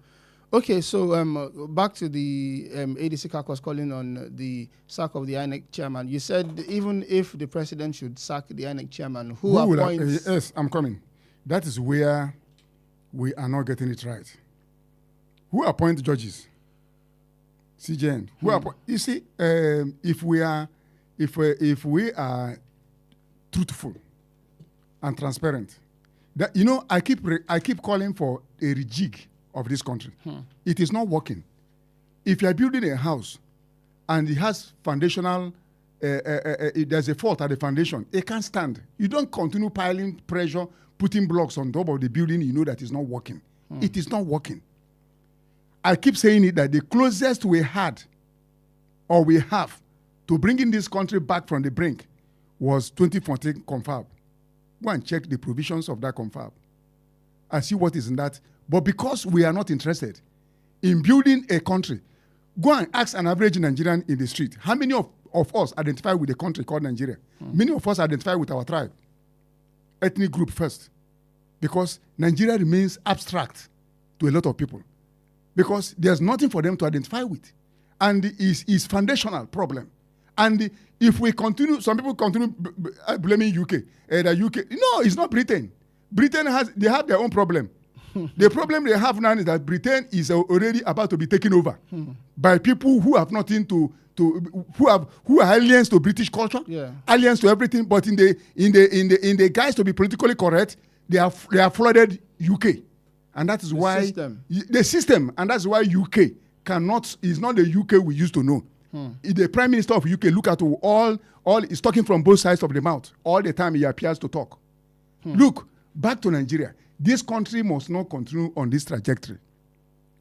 Okay, so back to the ADC caucus calling on the sack of the INEC chairman. You said even if the president should sack the INEC chairman, who appoints? Yes, I'm coming. That is where we are not getting it right. Who appoints judges? CJN. You see, if we are truthful and transparent, that I keep calling for a rejig of this country. It is not working. If you are building a house and it has foundational, there's a fault at the foundation, it can't stand. You don't continue piling pressure, putting blocks on top of the building. You know that is not working. It is not working. I keep saying it that the closest we had or we have to bringing this country back from the brink was 2014 confab. Go and check the provisions of that confab and see what is in that. But because we are not interested in building a country, go and ask an average Nigerian in the street, how many of us identify with a country called Nigeria? Many of us identify with our tribe, ethnic group first, because Nigeria remains abstract to a lot of people because there's nothing for them to identify with. And it's foundational problem. And if we continue, some people continue blaming UK. The UK, no, it's not Britain. Britain they have their own problem. The problem they have now is that Britain is already about to be taken over by people who have nothing who are aliens to British culture, aliens to everything. But in the guise to be politically correct, they are flooded UK, and that is why the system, and that's why UK is not the UK we used to know. The Prime Minister of UK, look at all is talking from both sides of the mouth all the time. He appears to talk. Look back to Nigeria. This country must not continue on this trajectory.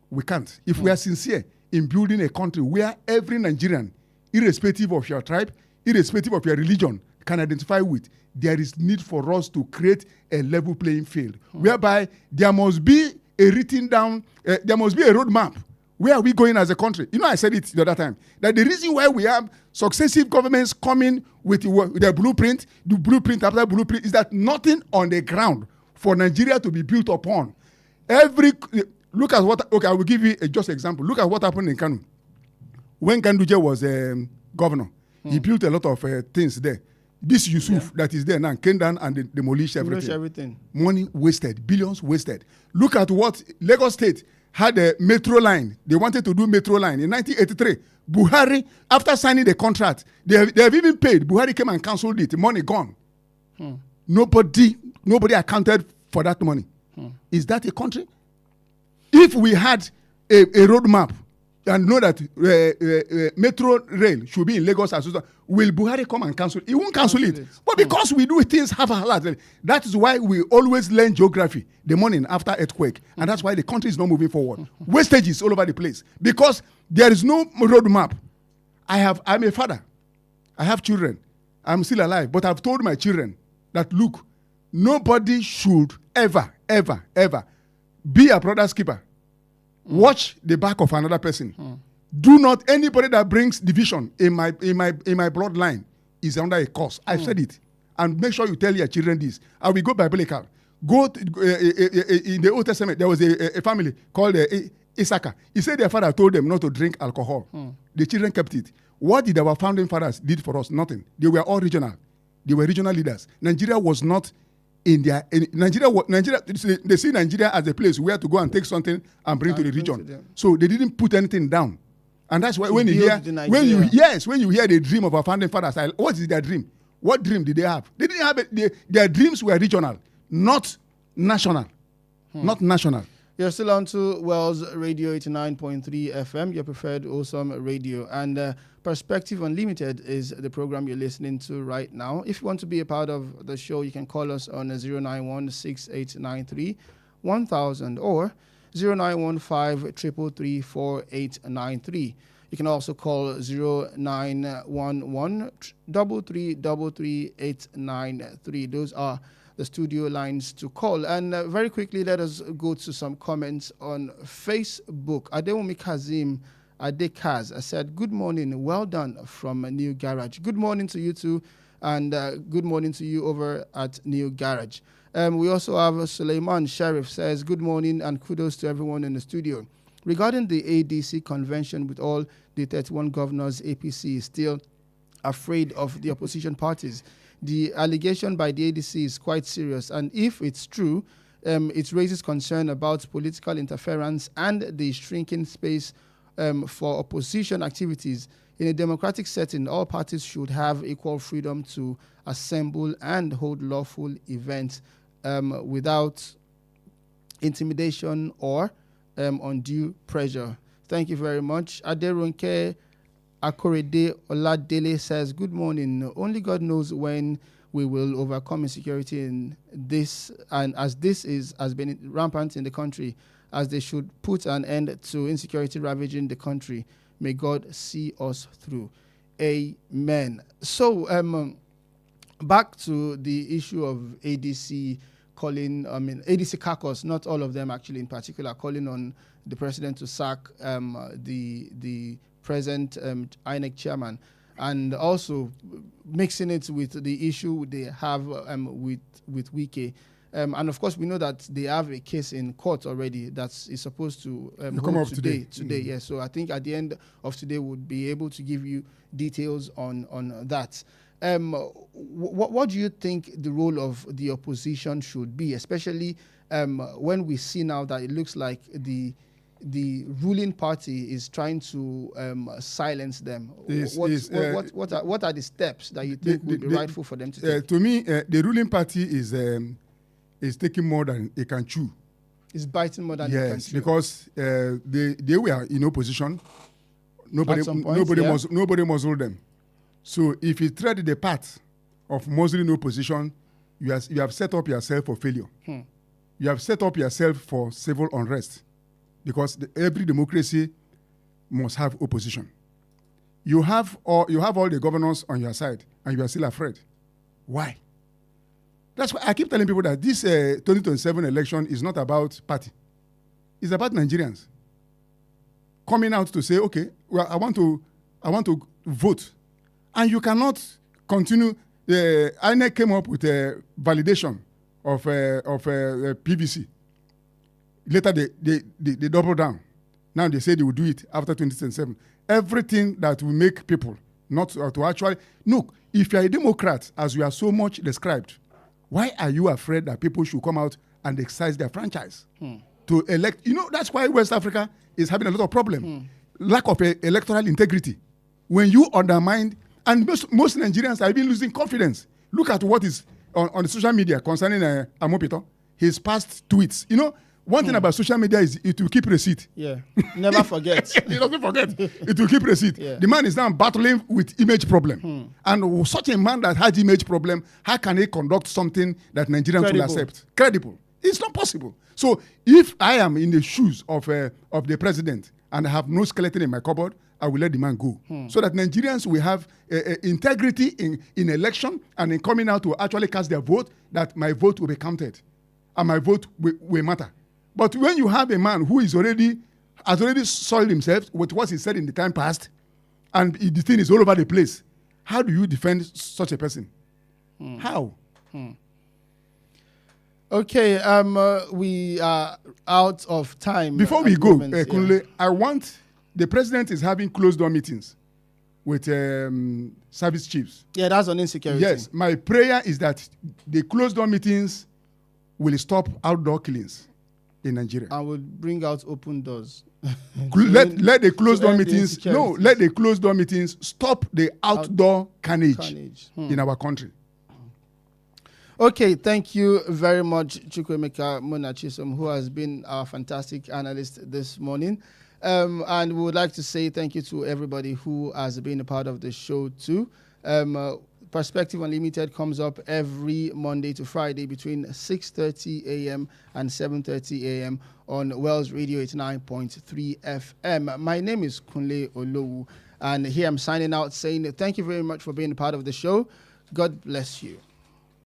We can't. If we are sincere in building a country where every Nigerian, irrespective of your tribe, irrespective of your religion, can identify with, there is need for us to create a level playing field, whereby there must be a written down, there must be a roadmap. Where are we going as a country? I said it the other time, that the reason why we have successive governments coming with the blueprint after blueprint, is that nothing on the ground for Nigeria to be built upon. Look at what, okay, I will give you just an example. Look at what happened in Kanu. When Ganduje was governor, he built a lot of things there. This Yusuf that is there now came down and demolished everything. Money wasted, billions wasted. Look at what Lagos State had a metro line. They wanted to do metro line in 1983. Buhari, after signing the contract, they have even paid. Buhari came and cancelled it. Money gone. Nobody accounted for that money. Is that a country? If we had a roadmap and know that metro rail should be in Lagos as well, will Buhari come and cancel? He won't cancel it. But because we do things half-heartedly, that is why we always learn geography the morning after earthquake. And that's why the country is not moving forward. Wastages all over the place. Because there is no roadmap. I'm a father. I have children. I'm still alive. But I've told my children that, look, nobody should ever be a brother's keeper. Watch the back of another person. Do not, anybody that brings division in my bloodline is under a curse. I've said it. And make sure you tell your children this. I will go biblical. Go to, in the Old Testament, there was a family called Issachar. He said their father told them not to drink alcohol. The children kept it. What did our founding fathers did for us? Nothing. They were all regional. They were regional leaders. Nigeria was not Nigeria, they see Nigeria as a place where to go and take something and bring to the region. So they didn't put anything down. And that's why when you hear the dream of our founding fathers, what is their dream? What dream did they have? They didn't have it. Their dreams were regional, not national. Not national. You're still on to Wells Radio 89.3 FM, your preferred awesome radio. And Perspective Unlimited is the program you're listening to right now. If you want to be a part of the show, you can call us on 091-6893-1000 or 0915-333-4893. You can also call 0911-3333-893. Those are the studio lines to call. And very quickly, let us go to some comments on Facebook. Adewumi Kazim Adekaz said, good morning, well done from New Garage. Good morning to you too, and good morning to you over at New Garage. We also have Suleiman Sheriff says, good morning and kudos to everyone in the studio. Regarding the ADC convention with all the 31 governors, APC is still afraid of the opposition parties. The allegation by the ADC is quite serious, and if it's true, it raises concern about political interference and the shrinking space for opposition activities. In a democratic setting, all parties should have equal freedom to assemble and hold lawful events without intimidation or undue pressure. Thank you very much. Aderonke Akorede Oladele says, good morning. Only God knows when we will overcome insecurity in this, and as this has been rampant in the country, as they should put an end to insecurity ravaging the country. May God see us through. Amen. So, back to the issue of ADC calling, ADC caucus, not all of them actually in particular, calling on the president to sack the present INEC chairman, and also mixing it with the issue they have with Wike. And of course, we know that they have a case in court already that is supposed to come up today. Yes. So I think at the end of today, we'll be able to give you details on that. What do you think the role of the opposition should be, especially when we see now that it looks like the ruling party is trying to silence them? What are the steps that you think would be rightful for them to take? To me, the ruling party is taking more than it can chew. It's biting more than it can chew. Because they were in opposition. Nobody muzzled them. So if you tread the path of muzzling opposition, you have set up yourself for failure. You have set up yourself for civil unrest, because every democracy must have opposition. You have all the governors on your side, and you are still afraid. Why? That's why I keep telling people that this 2027 election is not about party. It's about Nigerians coming out to say, okay, well, I want to vote. And you cannot continue. INEC came up with a validation of PVC. Later, they double down. Now they say they will do it after 2027. Everything that will make people not to actually... Look, if you are a Democrat, as you are so much described, why are you afraid that people should come out and exercise their franchise to elect? That's why West Africa is having a lot of problem. Lack of electoral integrity. When you undermine... And most Nigerians are even losing confidence. Look at what is on the social media concerning Amopito, his past tweets. One thing about social media is it will keep receipt. Yeah, never forget. He doesn't forget. It will keep receipt. Yeah. The man is now battling with image problem. And such a man that has image problem, how can he conduct something that Nigerians will accept? Credible. It's not possible. So if I am in the shoes of the president and I have no skeleton in my cupboard, I will let the man go. So that Nigerians will have integrity in election and in coming out to actually cast their vote, that my vote will be counted and my vote will matter. But when you have a man who has already soiled himself with what he said in the time past, and the thing is all over the place, how do you defend such a person? How? Okay, we are out of time. Before we go, Kunle, I want... The president is having closed-door meetings with service chiefs. Yeah, that's on insecurity. Yes, my prayer is that the closed-door meetings will stop outdoor killings in Nigeria. And will bring out open doors. let the closed-door meetings... No, let the closed-door meetings stop the outdoor carnage. In our country. Okay, thank you very much, Chukwemeka Munachisom, who has been our fantastic analyst this morning. And we would like to say thank you to everybody who has been a part of the show too. Perspective Unlimited comes up every Monday to Friday between 6:30 a.m. and 7:30 a.m. on Wells Radio 89.3 FM. My name is Kunle Olowui, and here I'm signing out saying thank you very much for being a part of the show. God bless you.